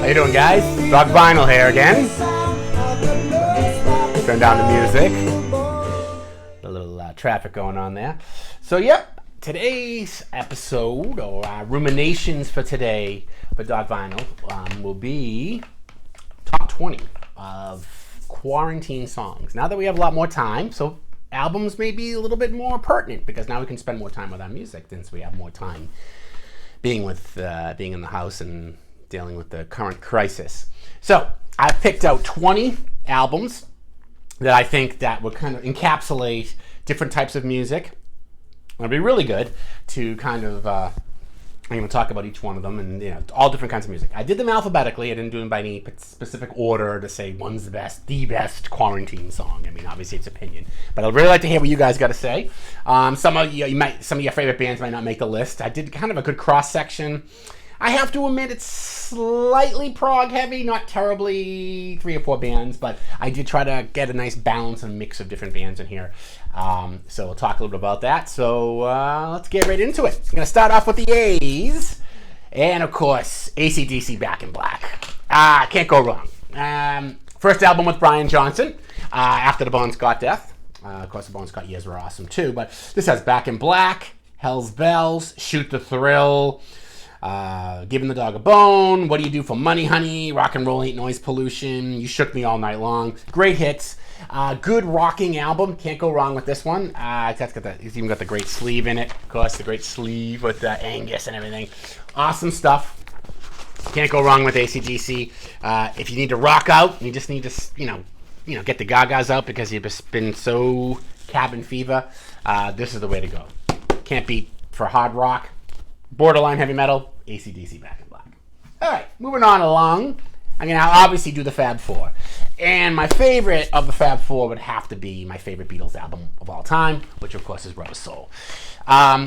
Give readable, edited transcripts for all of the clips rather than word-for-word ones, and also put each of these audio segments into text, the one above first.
How you doing, guys? Doc Vinyl here again. Turn down the music. A little traffic going on there. So, yep, today's episode, or ruminations for today for Doc Vinyl, will be top 20 of quarantine songs. Now that we have a lot more time, so albums may be a little bit more pertinent because now we can spend more time with our music since we have more time being in the house and dealing with the current crisis. So I've picked out 20 albums that I think that would kind of encapsulate different types of music. It'll be really good to kind of I'm going to talk about each one of them and all different kinds of music. I did them alphabetically. I didn't do them by any specific order to say one's the best quarantine song. I mean, obviously it's opinion, but I'd really like to hear what you guys got to say. Some of your favorite bands might not make the list. I did kind of a good cross section. I have to admit it's slightly prog heavy, not terribly 3 or 4 bands, but I did try to get a nice balance and mix of different bands in here. So we'll talk a little bit about that. So let's get right into it. I'm going to start off with the A's. And of course, AC/DC Back in Black. Can't go wrong. First album with Brian Johnson after the Bon Scott death. Of course, the Bon Scott years were awesome too, but this has Back in Black, Hell's Bells, Shoot the Thrill, Giving the Dog a Bone, What Do You Do for Money, Honey, Rock and Roll Ain't Noise Pollution, You Shook Me All Night Long. Great hits. Good rocking album. Can't go wrong with this one. It's even got the great sleeve in it. Of course, the great sleeve with Angus and everything. Awesome stuff. Can't go wrong with AC/DC. If you need to rock out, you just need to, get the gagas out because you've just been so cabin fever. This is the way to go. Can't beat for hard rock. Borderline heavy metal, AC/DC Back in Black. All right, moving on along. I'm going to obviously do the Fab Four. And my favorite of the Fab Four would have to be my favorite Beatles album of all time, which of course is Rubber Soul.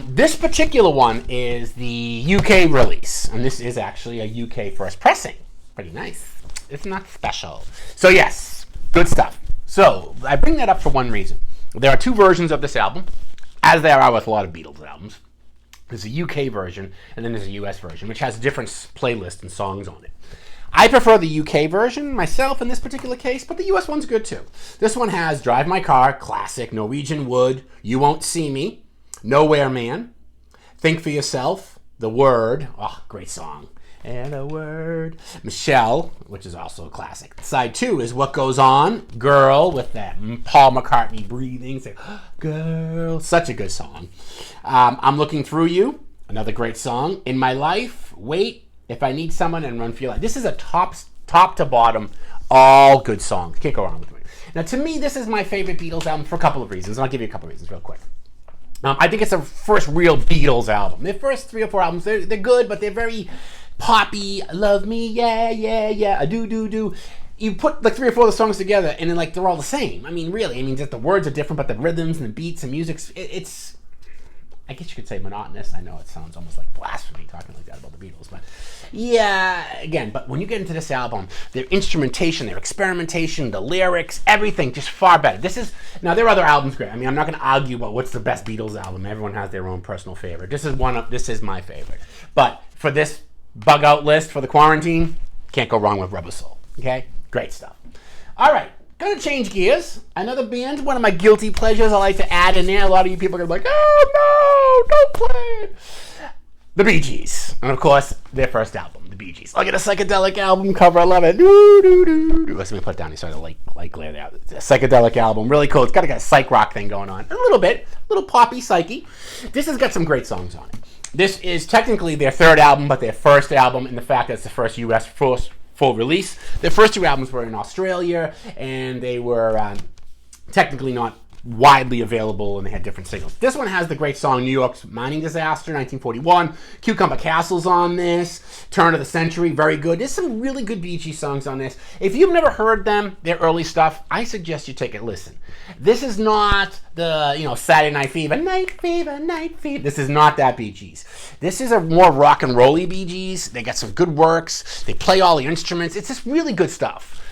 This particular one is the UK release. And this is actually a UK first pressing. Pretty nice. It's not special. So yes, good stuff. So I bring that up for one reason. There are 2 versions of this album, as there are with a lot of Beatles albums. There's a UK version, and then there's a US version, which has different playlists and songs on it. I prefer the UK version myself in this particular case, but the US one's good too. This one has Drive My Car, classic, Norwegian Wood, You Won't See Me, Nowhere Man, Think for Yourself, The Word, great song, and a word, Michelle, which is also a classic. Side 2 is What Goes On, Girl, with that Paul McCartney breathing, say, girl, such a good song. I'm Looking Through You, another great song. In My Life, Wait, If I Need Someone, and Run for Your Life. This is a top to bottom, all good songs. Can't go wrong with it. Now, to me, this is my favorite Beatles album for a couple of reasons, and I'll give you a couple of reasons real quick. I think it's the first real Beatles album. Their first 3 or 4 albums, they're good, but they're very poppy. Love me, yeah, yeah, yeah, I do. You put like 3 or 4 of the songs together, and then like they're all the same. I mean, really. I mean, just the words are different, but the rhythms and the beats and music, it's, I guess you could say monotonous. I know it sounds almost like blasphemy talking like that about the Beatles, but yeah, again, but when you get into this album, their instrumentation, their experimentation, the lyrics, everything, just far better. Now there are other albums great. I mean, I'm not going to argue about what's the best Beatles album. Everyone has their own personal favorite. This is my favorite. But for this bug out list for the quarantine, can't go wrong with Rubber Soul. Okay? Great stuff. All right. Gonna change gears. Another band, one of my guilty pleasures I like to add in there. A lot of you people are gonna be like, oh no, don't play it. The Bee Gees. And of course, their first album, The Bee Gees. Look at a psychedelic album cover. I love it. Let me put it down. You sort of like glare there. It's a psychedelic album. Really cool. It's got a psych rock thing going on. A little poppy psyche. This has got some great songs on it. This is technically their 3rd album, but their first album in the fact that it's the first US full release. Their first 2 albums were in Australia, and they were technically not widely available, and they had different singles. This one has the great song New York's Mining Disaster, 1941. Cucumber Castle's on this. Turn of the Century, very good. There's some really good Bee Gees songs on this. If you've never heard them, their early stuff, I suggest you take a listen. This is not the, Saturday Night Fever, Night Fever, Night Fever. This is not that Bee Gees. This is a more rock and roll-y Bee Gees. They got some good works. They play all the instruments. It's just really good stuff.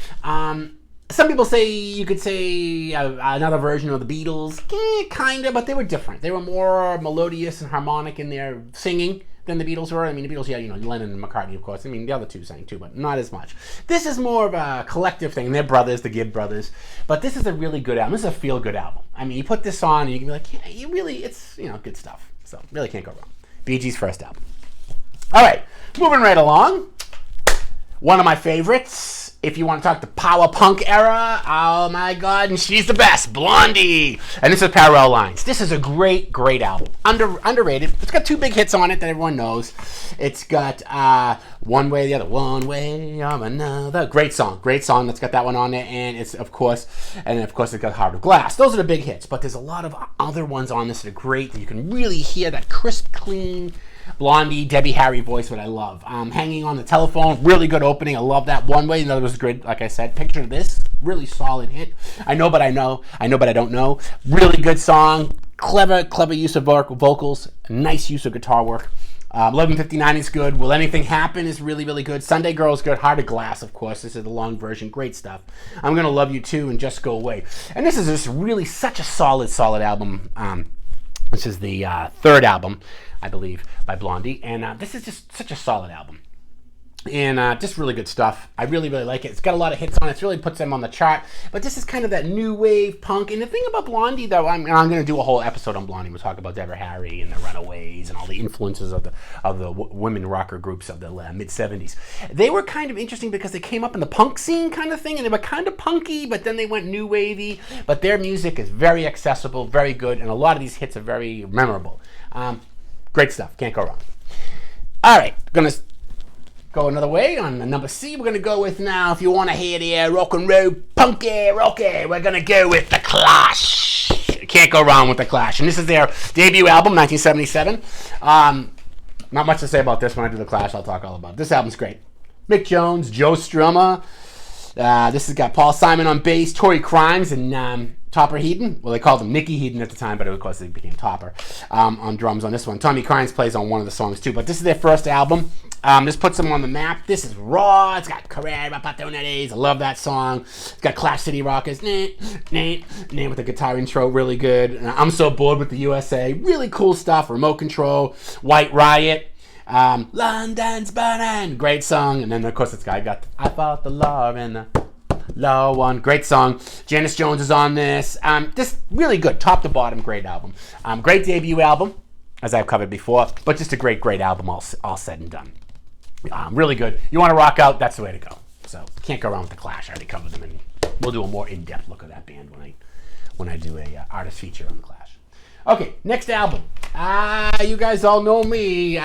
Some people say you could say another version of the Beatles. Kind of, but they were different. They were more melodious and harmonic in their singing than the Beatles were. I mean, the Beatles, yeah, Lennon and McCartney, of course. I mean, the other two sang too, but not as much. This is more of a collective thing. They're brothers, the Gibb brothers. But this is a really good album. This is a feel-good album. I mean, you put this on and you can be like, yeah, it's, good stuff. So, really can't go wrong. Bee Gees' first album. All right, moving right along. One of my favorites. If you want to talk the power punk era, oh my God, and she's the best, Blondie. And this is Parallel Lines. This is a great, great album. Underrated. It's got two big hits on it that everyone knows. It's got One Way or the Other, One Way or Another. Great song that's got that one on there. And of course it's got Heart of Glass. Those are the big hits, but there's a lot of other ones on this that are great that you can really hear that crisp, clean Blondie, Debbie Harry voice, what I love. Hanging on the Telephone, really good opening. I love that. One Way, another was good. Like I said, Picture This, really solid hit. I know, but I know. I know, but I don't know. Really good song. Clever use of vocals. Nice use of guitar work. 11:59 is good. Will Anything Happen is really, really good. Sunday Girl is good. Heart of Glass, of course. This is the long version. Great stuff. I'm Gonna Love You Too and Just Go Away. And this is just really such a solid album. This is the third album, I believe, by Blondie. And this is just such a solid album. And just really good stuff. I really, really like it. It's got a lot of hits on it. It really puts them on the chart. But this is kind of that new wave punk. And the thing about Blondie, though, I'm going to do a whole episode on Blondie. We'll talk about Deborah Harry and the Runaways and all the influences of the women rocker groups of the mid-'70s. They were kind of interesting because they came up in the punk scene kind of thing. And they were kind of punky, but then they went new wavy. But their music is very accessible, very good. And a lot of these hits are very memorable. Great stuff. Can't go wrong. All right. Going to go another way on number C. We're going to go with now, if you want to hear the rock and roll punky rocky, we're going to go with The Clash. Can't go wrong with The Clash. And this is their debut album, 1977. Not much to say about this. When I do The Clash, I'll talk all about it. This album's great. Mick Jones, Joe Strummer. This has got Paul Simon on bass, Torrey Crimes, and Topper Headon. Well, they called him Nicky Headon at the time, but of course he became Topper on drums on this one. Tommy Crimes plays on one of the songs too, but this is their first album. This puts them on the map. This is raw. It's got Carrera Patrones. I love that song. It's got Clash City Rockers. With the guitar intro, really good. I'm So Bored with the USA. Really cool stuff. Remote Control. White Riot. London's Burning. Great song. And then, of course, I got I Fought the Law and the Law One. Great song. Janis Jones is on this. This really good. Top to bottom, great album. Great debut album, as I've covered before. But just a great, great album all said and done. Really good. You want to rock out, that's the way to go. So, can't go wrong with The Clash. I already covered them, and we'll do a more in-depth look at that band when I do a artist feature on The Clash. Okay, next album. You guys all know me.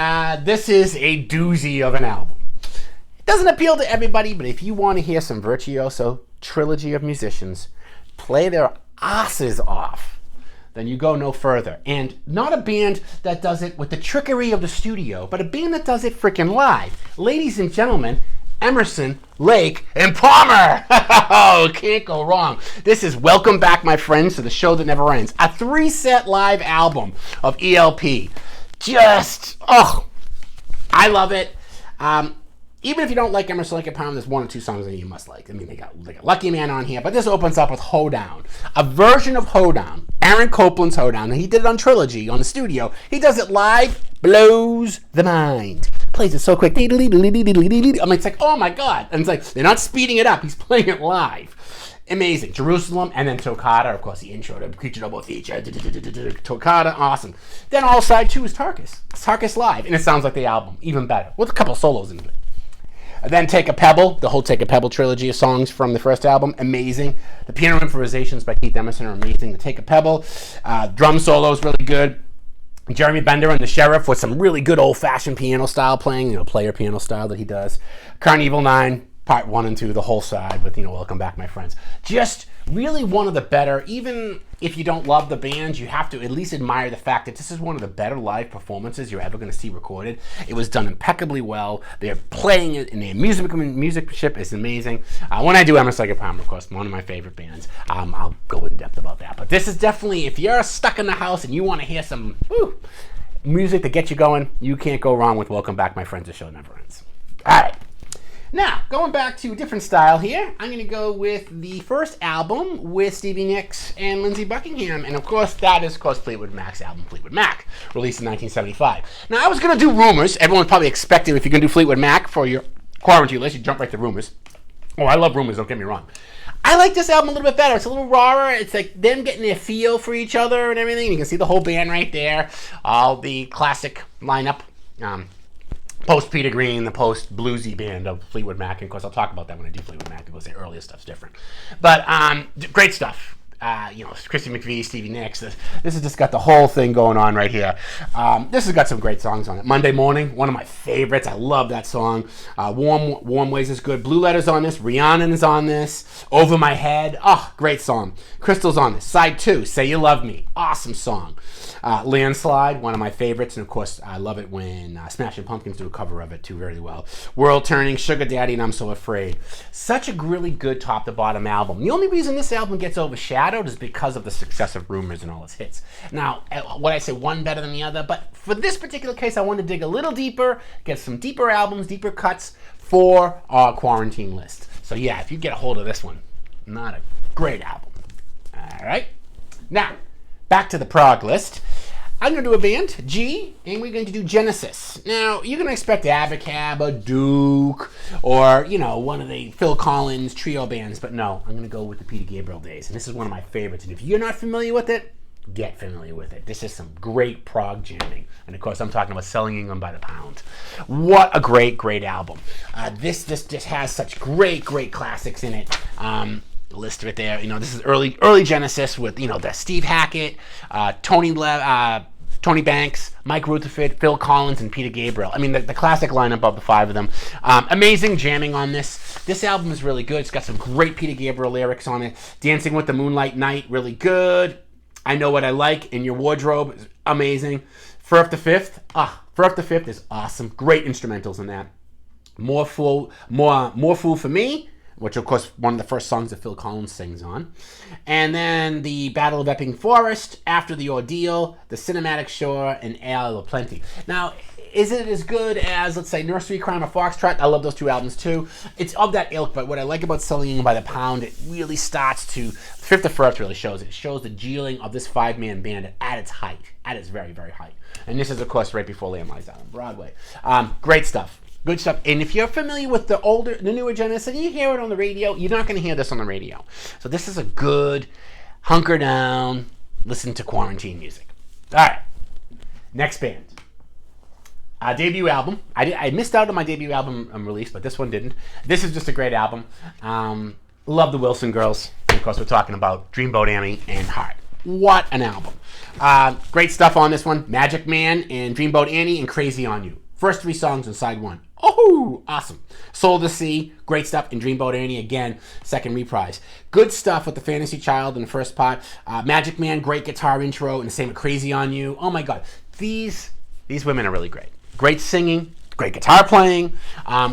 This is a doozy of an album. It doesn't appeal to everybody, but if you want to hear some virtuoso trilogy of musicians play their asses off, then you go no further. And not a band that does it with the trickery of the studio, but a band that does it freaking live. Ladies and gentlemen, Emerson, Lake, and Palmer. Oh, can't go wrong. This is Welcome Back, My Friends, to the Show That Never Ends. A 3-set live album of ELP. I love it. Even if you don't like Emerson, Lake, and Palmer, there's one or two songs that you must like. I mean, they got Lucky Man on here, but this opens up with Hoedown. A version of Hoedown. Aaron Copland's Hoedown. And he did it on Trilogy, on the studio. He does it live. Blows the mind. Plays it so quick. I mean, it's like, oh my God. And it's like, they're not speeding it up. He's playing it live. Amazing. Jerusalem, and then Toccata. Of course, the intro to Creature Double Feature. Toccata, awesome. Then all side 2 is Tarkus. It's Tarkus live. And it sounds like the album. Even better. With a couple solos in it. And then Take a Pebble, the whole Take a Pebble trilogy of songs from the first album, amazing. The piano improvisations by Keith Emerson are amazing. The Take a Pebble, drum solos really good. Jeremy Bender and the Sheriff with some really good old-fashioned piano style playing, player piano style that he does. Carnival 9, part 1 and 2, the whole side with, Welcome Back, My Friends. Just really one of the better, even if you don't love the band, you have to at least admire the fact that this is one of the better live performances you're ever going to see recorded. It was done impeccably well. They're playing it, and their musicianship is amazing. When I do Emerson, Lake and Palmer, of course, one of my favorite bands, I'll go in depth about that. But this is definitely, if you're stuck in the house and you want to hear some music to get you going, you can't go wrong with Welcome Back, My Friends, The Show Never Ends. All right. Now, going back to a different style here, I'm going to go with the first album with Stevie Nicks and Lindsey Buckingham. And of course, that is, of course, Fleetwood Mac's album, Fleetwood Mac, released in 1975. Now, I was going to do Rumors. Everyone probably expected if you're going to do Fleetwood Mac for your quarantine list, you jump right to Rumors. Oh, I love Rumors, don't get me wrong. I like this album a little bit better. It's a little rawer. It's like them getting their feel for each other and everything. You can see the whole band right there. All the classic lineup. Post Peter Green, the post bluesy band of Fleetwood Mac. And of course, I'll talk about that when I do Fleetwood Mac because the earlier stuff's different. But great stuff. Christy McVie, Stevie Nicks. This has just got the whole thing going on right here. This has got some great songs on it. Monday Morning, one of my favorites. I love that song. Warm Ways is good. Blue Letters on this. Rhiannon is on this. Over My Head. Oh, great song. Crystal's on this. Side 2, Say You Love Me. Awesome song. Landslide, one of my favorites. And of course, I love it when Smashing Pumpkins do a cover of it too very well. World Turning, Sugar Daddy, and I'm So Afraid. Such a really good top to bottom album. The only reason this album gets overshadowed is because of the success of Rumors and all its hits. Now, what I say, one better than the other, but for this particular case, I want to dig a little deeper, get some deeper albums, deeper cuts for our quarantine list. So yeah, if you get a hold of this one, not a great album. All right. Now, back to the prog list. I'm going to do a band, G, and we're going to do Genesis. Now, you're going to expect Abacab, or Duke, or, one of the Phil Collins trio bands, but no, I'm going to go with the Peter Gabriel days, and this is one of my favorites, and if you're not familiar with it, get familiar with it. This is some great prog jamming, and of course, I'm talking about Selling England by the Pound. What a great, great album. This just has such great, great classics in it. List right there. This is early Genesis with, the Steve Hackett, Tony Banks, Mike Rutherford, Phil Collins, and Peter Gabriel. I mean, the classic lineup of the five of them. Amazing jamming on this. This album is really good. It's got some great Peter Gabriel lyrics on it. Dancing with the Moonlight Night, really good. I Know What I Like, In Your Wardrobe, is amazing. For Up the Fifth is awesome. Great instrumentals in that. More Fool for Me, which of course one of the first songs that Phil Collins sings on. And then the Battle of Epping Forest, After the Ordeal, The Cinematic Shore, and Ale of Plenty. Now, is it as good as, let's say, Nursery Crime or Foxtrot? I love those two albums too. It's of that ilk, but what I like about Selling England by the Pound, it really starts to, Fifth of First really shows it. It shows the gelling of this five-man band at its height, at its very, very height. And this is, of course, right before Lamb Lies Down on Broadway. Great stuff. Good stuff. And if you're familiar with the newer Genesis, and you hear it on the radio, you're not going to hear this on the radio. So this is a good hunker down, listen to quarantine music. All right. Next band. Debut album. I missed out on my debut album release, but this one didn't. This is just a great album. Love the Wilson Girls. And of course, we're talking about Dreamboat Annie and Heart. What an album. Great stuff on this one. Magic Man and Dreamboat Annie and Crazy on You. First 3 songs on side 1. Oh, awesome. Soul to Sea, great stuff. And Dreamboat Annie, again, second reprise. Good stuff with the Fantasy Child in the first part. Magic Man, great guitar intro, and the same with Crazy on You. Oh my God. These women are really great. Great singing, great guitar playing.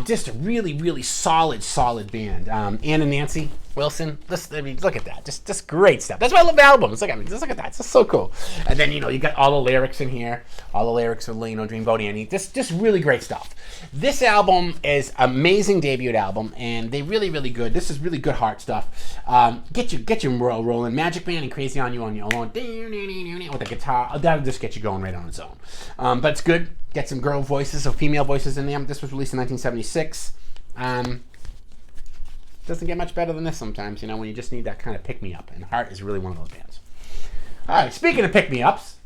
Just a really, really solid band. Ann and Nancy Wilson, look at that. Just great stuff. That's why I love the albums. Just look at that. It's just so cool. And then, you got all the lyrics in here. All the lyrics of, Dreamboat Annie. Just really great stuff. This album is amazing debut album, and they really, really good. This is really good heart stuff. Get your world rolling. Magic Man and Crazy on You on your own. With the guitar. That'll just get you going right on its own. But it's good. Get some girl voices or female voices in there. This was released in 1976. Doesn't get much better than this sometimes, when you just need that kind of pick-me-up. And Heart is really one of those bands. All right, speaking of pick-me-ups,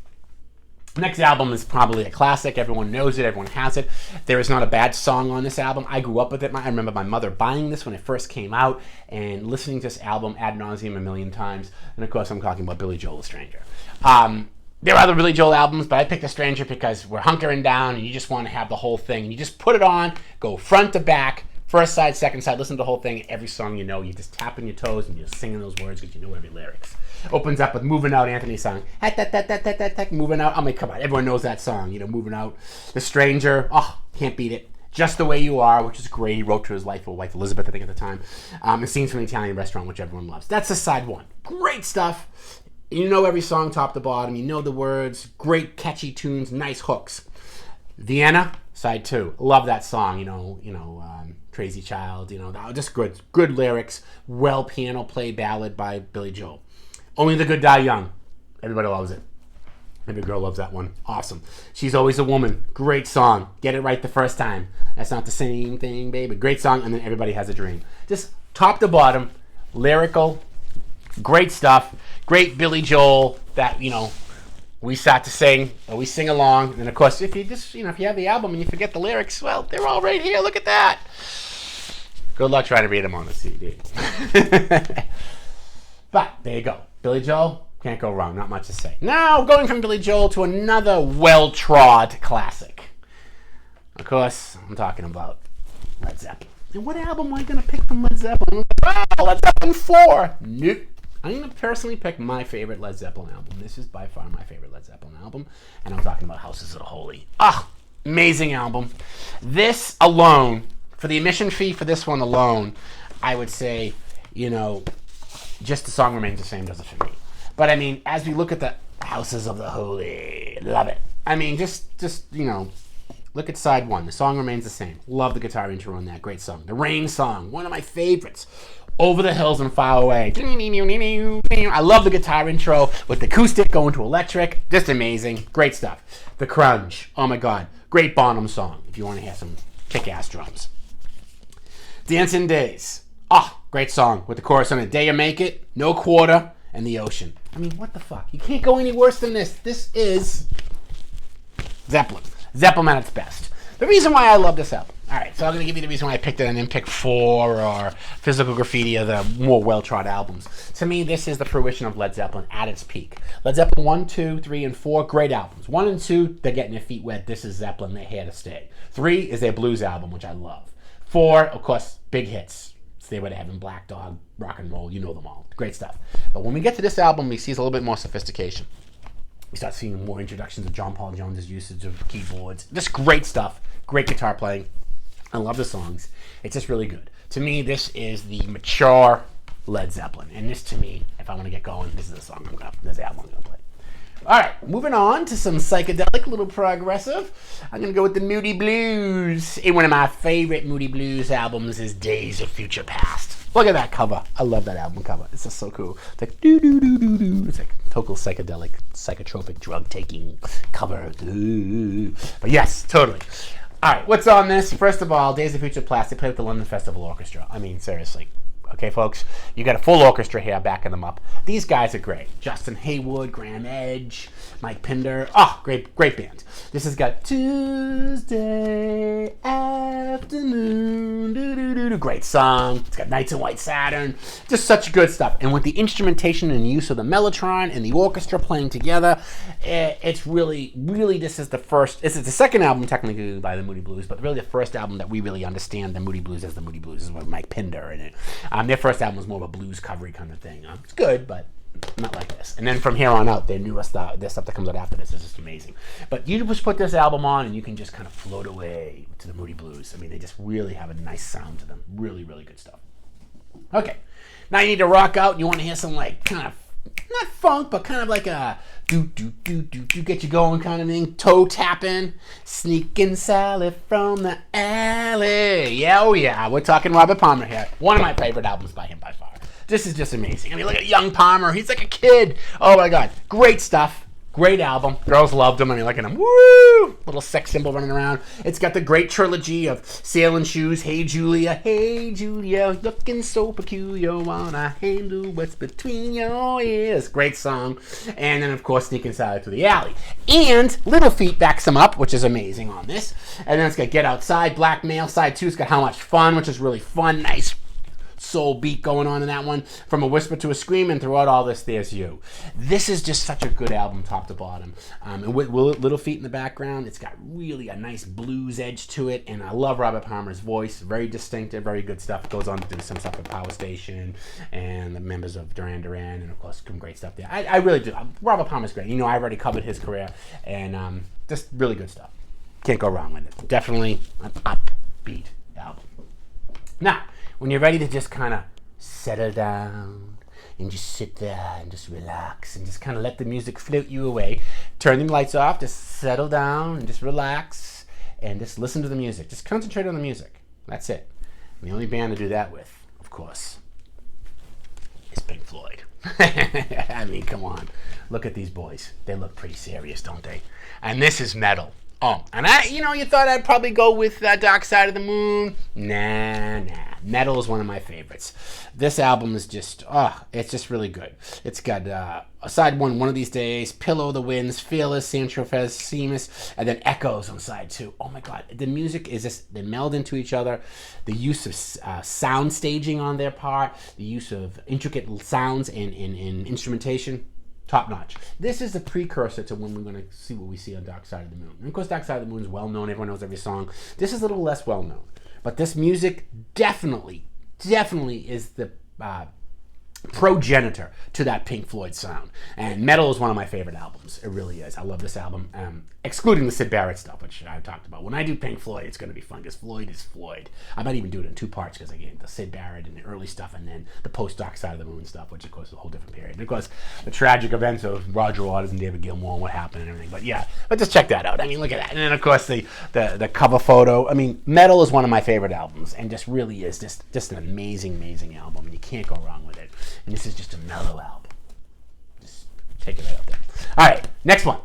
next album is probably a classic. Everyone knows it. Everyone has it. There is not a bad song on this album. I grew up with it. I remember my mother buying this when it first came out and listening to this album ad nauseum a million times. And, of course, I'm talking about Billy Joel, The Stranger. There are other Billy Joel albums, but I picked The Stranger because we're hunkering down and you just want to have the whole thing. And you just put it on, go front to back, first side, second side, listen to the whole thing. Every song you know, you just tapping your toes and you're singing those words because you know every lyrics. Opens up with Moving Out, Anthony's song. Moving Out. I mean, come on. Everyone knows that song, Moving Out. The Stranger. Oh, can't beat it. Just the Way You Are, which is great. He wrote to his wife Elizabeth, I think, at the time. And Scenes from the Italian Restaurant, which everyone loves. That's the side 1. Great stuff. You know every song top to bottom. You know the words. Great catchy tunes. Nice hooks. Vienna, side 2. Love that song. Crazy Child, just good lyrics, well piano played ballad by Billy Joel. Only the Good Die Young. Everybody loves it. Every girl loves that one. Awesome. She's Always a Woman. Great song. Get it right the first time. That's not the same thing, baby. Great song. And then Everybody Has a Dream. Just top to bottom, lyrical, great stuff. Great Billy Joel that, we start to sing, or we sing along. And of course, if you just, if you have the album and you forget the lyrics, well, they're all right here. Look at that. Good luck trying to read them on the CD. But there you go. Billy Joel, can't go wrong. Not much to say. Now, going from Billy Joel to another well-trod classic. Of course, I'm talking about Led Zeppelin. And what album am I going to pick from Led Zeppelin? Oh, Led Zeppelin 4. Nope. I'm going to personally pick my favorite Led Zeppelin album. This is by far my favorite Led Zeppelin album. And I'm talking about Houses of the Holy. Amazing album. This alone, for the admission fee for this one alone, I would say, just The Song Remains the Same does it for me. But I mean, as we look at the Houses of the Holy, love it. I mean, just look at side one. The Song Remains the Same. Love the guitar intro on that. Great song. The Rain song, one of my favorites. Over the Hills and Far Away. I love the guitar intro with the acoustic going to electric. Just amazing. Great stuff. The Crunch. Oh my God. Great Bonham song if you want to hear some kick-ass drums. Dancing Days. Great song with the chorus on it. Day You Make It, No Quarter, and The Ocean. I mean, what the fuck? You can't go any worse than this. This is Zeppelin. Zeppelin at its best. The reason why I love this album. All right, so I'm going to give you the reason why I picked it and then pick 4 or Physical Graffiti are the more well-trod albums. To me, this is the fruition of Led Zeppelin at its peak. Led Zeppelin 1, 2, 3, and 4, great albums. 1 and 2, they're getting their feet wet. This is Zeppelin. They're here to stay. 3 is their blues album, which I love. 4, of course, big hits. Stay Where They Have in Black Dog, Rock and Roll, you know them all. Great stuff. But when we get to this album, we see a little bit more sophistication. We start seeing more introductions of John Paul Jones' usage of keyboards. Just great stuff. Great guitar playing. I love the songs. It's just really good. To me, this is the mature Led Zeppelin. And this, to me, if I want to get going, this is the song this is the album I'm going to play. All right, moving on to some psychedelic, a little progressive. I'm going to go with the Moody Blues. And one of my favorite Moody Blues albums is Days of Future Past. Look at that cover. I love that album cover. It's just so cool. It's like doo-doo-doo-doo-doo. It's like total psychedelic, psychotropic, drug-taking cover. Ooh. But yes, totally. All right, what's on this? First of all, Days of Future Past. They play with the London Festival Orchestra. I mean, seriously. Okay, folks, you got a full orchestra here backing them up. These guys are great. Justin Hayward, Graham Edge, Mike Pinder. Great band. This has got Tuesday Afternoon. Doo-doo-doo-doo. Great song. It's got Nights in White Saturn. Just such good stuff. And with the instrumentation and use of the mellotron and the orchestra playing together, it's really, this is the first, this is the second album technically by the Moody Blues, but really the first album that we really understand the Moody Blues as the Moody Blues is with Mike Pinder in it. Their first album was more of a blues covery kind of thing. It's good, but not like this. And then from here on out, their newest stuff, their stuff that comes out after this is just amazing. But you just put this album on and you can just kind of float away to the Moody Blues. I mean, they just really have a nice sound to them. Really, really good stuff. Okay, now you need to rock out. You want to hear some like kind of, not funk, but kind of like a do-do-do-do-do, get you going kind of thing. Toe tapping, sneaking Sally from the alley. Yeah, oh yeah, we're talking Robert Palmer here. One of my favorite albums by him by far. This is just amazing. I mean, look at young Palmer. He's like a kid. Oh my God, great stuff. Great album. Girls loved him. I mean, look at him. Woo! Little sex symbol running around. It's got the great trilogy of Sailing Shoes, Hey Julia, looking so peculiar, wanna handle what's between your ears. Great song. And then, of course, Sneaking Sally Through the Alley. And Little Feat backs him up, which is amazing on this. And then it's got Get Outside, Blackmail. Side 2's got How Much Fun, which is really fun. Nice soul beat going on in that one. From a whisper to a scream, and throughout all this, there's you. This is just such a good album, top to bottom. And with Little Feat in the background, it's got really a nice blues edge to it, and I love Robert Palmer's voice. Very distinctive, very good stuff. Goes on to do some stuff with Power Station and the members of Duran Duran, and of course some great stuff there. I really do. Robert Palmer's great. You know, I already covered his career, and just really good stuff. Can't go wrong with it. Definitely an upbeat album. Now, when you're ready to just kind of settle down and just sit there and just relax and just kind of let the music float you away, turn the lights off, just settle down and just relax and just listen to the music. Just concentrate on the music. That's it. And the only band to do that with, of course, is Pink Floyd. I mean, come on. Look at these boys. They look pretty serious, don't they? And this is metal. Oh, and you thought I'd probably go with Dark Side of the Moon. Nah. Metal is one of my favorites. This album is just, it's just really good. It's got side one of these days, Pillow of the Winds, Fearless, Saint-Tropez, Seamus, and then Echoes on side two. Oh my God, the music is just, they meld into each other. The use of sound staging on their part, the use of intricate sounds and instrumentation. Top notch. This is the precursor to when we're going to see what we see on Dark Side of the Moon. And of course, Dark Side of the Moon is well known. Everyone knows every song. This is a little less well known. But this music definitely is the progenitor to that Pink Floyd sound. And Metal is one of my favorite albums. It really is. I love this album, excluding the Syd Barrett stuff, which I've talked about. When I do Pink Floyd, it's going to be fun because Floyd is Floyd. I might even do it in two parts because, again, the Syd Barrett and the early stuff and then the post-Dark Side of the Moon stuff, which, of course, is a whole different period. And, of course, the tragic events of Roger Waters and David Gilmour and what happened and everything. But, yeah, but just check that out. I mean, look at that. And then, of course, the cover photo. I mean, Metal is one of my favorite albums and just really is just an amazing, amazing album. And you can't go wrong with it. And this is just a mellow album. Just take it right out there. All right, next one.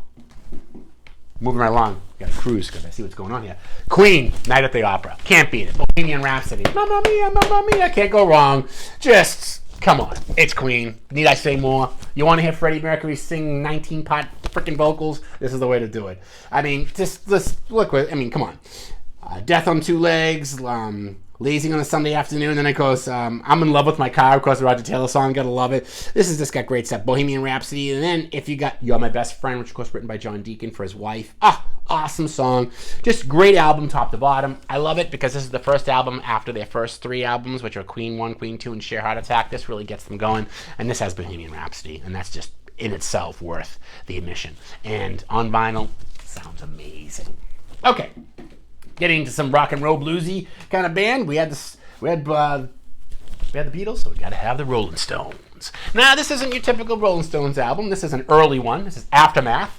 Moving right along. Got to cruise because I see what's going on here. Queen, Night at the Opera. Can't beat it. Bohemian Rhapsody. Mamma mia. Can't go wrong. Just, come on. It's Queen. Need I say more? You want to hear Freddie Mercury sing 19-part freaking vocals? This is the way to do it. I mean, just look. Come on. Death on Two Legs. Lazing on a Sunday afternoon, then it goes, I'm in Love with My Car, of course, the Roger Taylor song, gotta love it. This has just got great stuff. Bohemian Rhapsody, and then if you got You're My Best Friend, which of course written by John Deacon for his wife. Awesome song. Just great album, top to bottom. I love it because this is the first album after their first three albums, which are Queen 1, Queen 2, and Sheer Heart Attack. This really gets them going, and this has Bohemian Rhapsody, and that's just in itself worth the admission. And on vinyl, sounds amazing. Okay. Getting into some rock and roll bluesy kind of band, we had the Beatles, so we got to have the Rolling Stones. Now, this isn't your typical Rolling Stones album. This is an early one. This is Aftermath.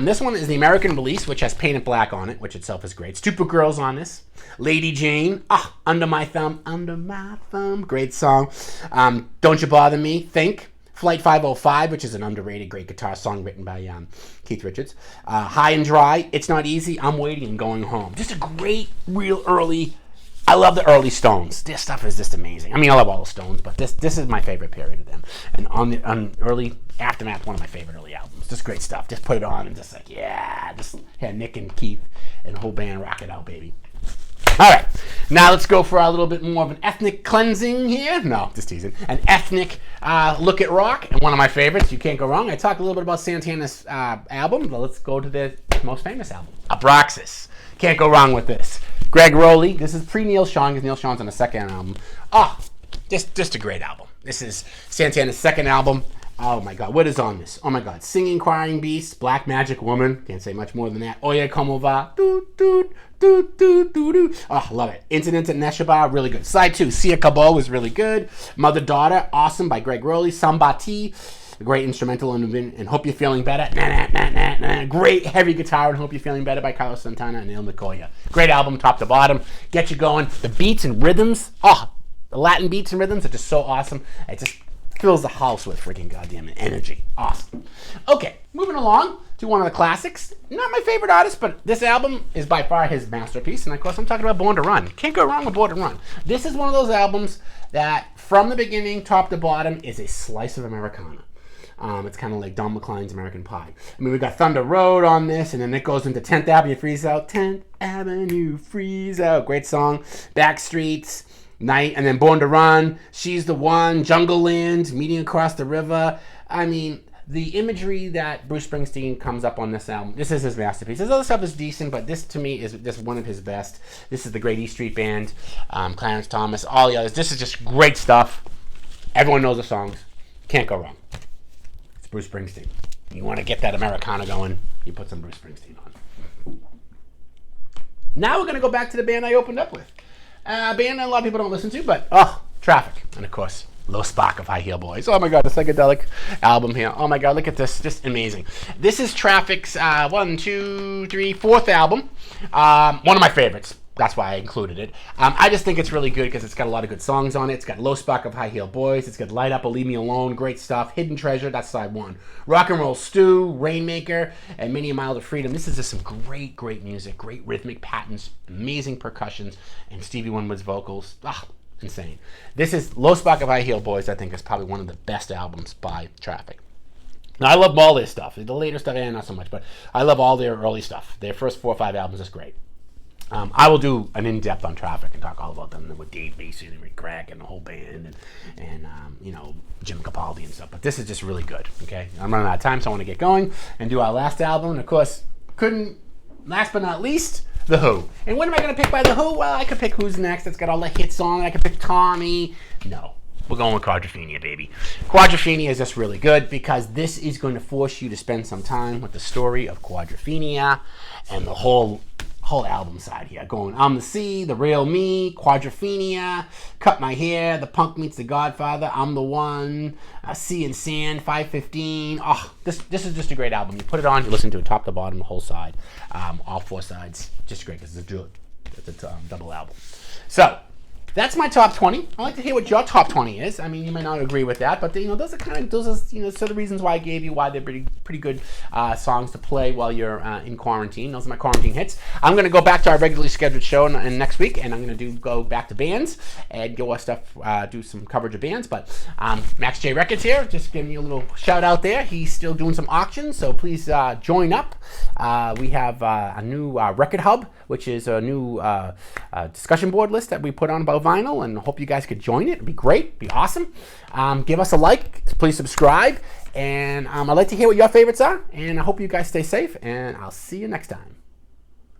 This one is the American release, which has Painted Black on it, which itself is great. Stupid Girls on this. Lady Jane. Under My Thumb. Great song. Don't You Bother Me. Think. Flight 505, which is an underrated great guitar song written by Keith Richards. High and Dry, It's Not Easy, I'm Waiting and Going Home. Just a great, real early, I love the early Stones. This stuff is just amazing. I mean, I love all the Stones, but this is my favorite period of them. And on early Aftermath, one of my favorite early albums. Just great stuff. Just put it on and just like, Nick and Keith and the whole band rock it out, baby. All right, now let's go for a little bit more of an ethnic cleansing here. No, just teasing. An ethnic look at rock, and one of my favorites. You can't go wrong. I talked a little bit about Santana's album, but let's go to the most famous album, Abraxas. Can't go wrong with this. Greg Rowley. This is pre-Neil Sean, because Neil Sean's on the second album. Just a great album. This is Santana's second album. Oh my God, what is on this? Oh my God, Singing Crying Beast, Black Magic Woman. Can't say much more than that. Oye Como Va. Love it. Incident at Neshaba, really good. Side 2, Sia Cabot was really good. Mother Daughter, awesome, by Greg Rowley. Sambati, a great instrumental and Hope You're Feeling Better. Great heavy guitar and Hope You're Feeling Better by Carlos Santana and Neil Nicoya. Great album, top to bottom. Get you going. The beats and rhythms, the Latin beats and rhythms are just so awesome. It just fills the house with freaking goddamn energy. Awesome. Okay, moving along to one of the classics. Not my favorite artist, but this album is by far his masterpiece. And of course, I'm talking about Born to Run. Can't go wrong with Born to Run. This is one of those albums that, from the beginning, top to bottom, is a slice of Americana. It's kind of like Don McLean's American Pie. I mean, we got Thunder Road on this, and then it goes into 10th Avenue Freeze Out. 10th Avenue Freeze Out. Great song. Backstreets. Night, and then Born to Run, She's the One, Jungle Land, Meeting Across the River. I mean, the imagery that Bruce Springsteen comes up on this album, this is his masterpiece. His other stuff is decent, but this to me is just one of his best. This is the Great East Street Band, Clarence Thomas, all the others. This is just great stuff. Everyone knows the songs. Can't go wrong. It's Bruce Springsteen. You want to get that Americana going, you put some Bruce Springsteen on. Now we're going to go back to the band I opened up with. A band that a lot of people don't listen to, but Traffic. And of course, Low Spark of High Heel Boys. Oh my God, the psychedelic album here. Oh my God, look at this. Just amazing. This is Traffic's 4th album. One of my favorites. that's why I included it. I just think it's really good because it's got a lot of good songs on it. It's got Low Spark of High Heel Boys. It's got Light Up or Leave Me Alone. Great stuff. Hidden Treasure. That's side one. Rock and Roll Stew, Rainmaker, and Many a Mile to Freedom. This is just some great, great music. Great rhythmic patterns. Amazing percussions. And Stevie Wonder's vocals. Insane. This is Low Spark of High Heel Boys. I think is probably one of the best albums by Traffic. Now, I love all their stuff. The later stuff, not so much, but I love all their early stuff. Their first 4 or 5 albums is great. I will do an in-depth on Traffic and talk all about them with Dave Basie and Rick Crack and the whole band and Jim Capaldi and stuff. But this is just really good, okay? I'm running out of time, so I want to get going and do our last album. And, of course, last but not least, The Who. And what am I going to pick by The Who? Well, I could pick Who's Next. It's got all the hits on it. I could pick Tommy. No. We're going with Quadrophenia, baby. Quadrophenia is just really good because this is going to force you to spend some time with the story of Quadrophenia and the whole album side here. Going I'm the Sea, The Real Me, Quadrophenia, Cut My Hair, The Punk Meets the Godfather, I'm the One, Sea and Sand, 515. This is just a great album. You put it on, you listen to it top to bottom, the whole side, all 4 sides. Just great because it's a double album. So that's my top 20. I'd like to hear what your top 20 is. I mean, you may not agree with that, but those are sort of reasons why I gave you why they're pretty good songs to play while you're in quarantine. Those are my quarantine hits. I'm going to go back to our regularly scheduled show in next week, and I'm going to go back to bands and go do some coverage of bands. But Max J Records here, just giving you a little shout out there. He's still doing some auctions, so please join up. We have a new record hub, which is a new discussion board list that we put on about vinyl, and hope you guys could join it. It'd be great. It'd be awesome. Give us a like. Please subscribe. And I'd like to hear what your favorites are. And I hope you guys stay safe. And I'll see you next time.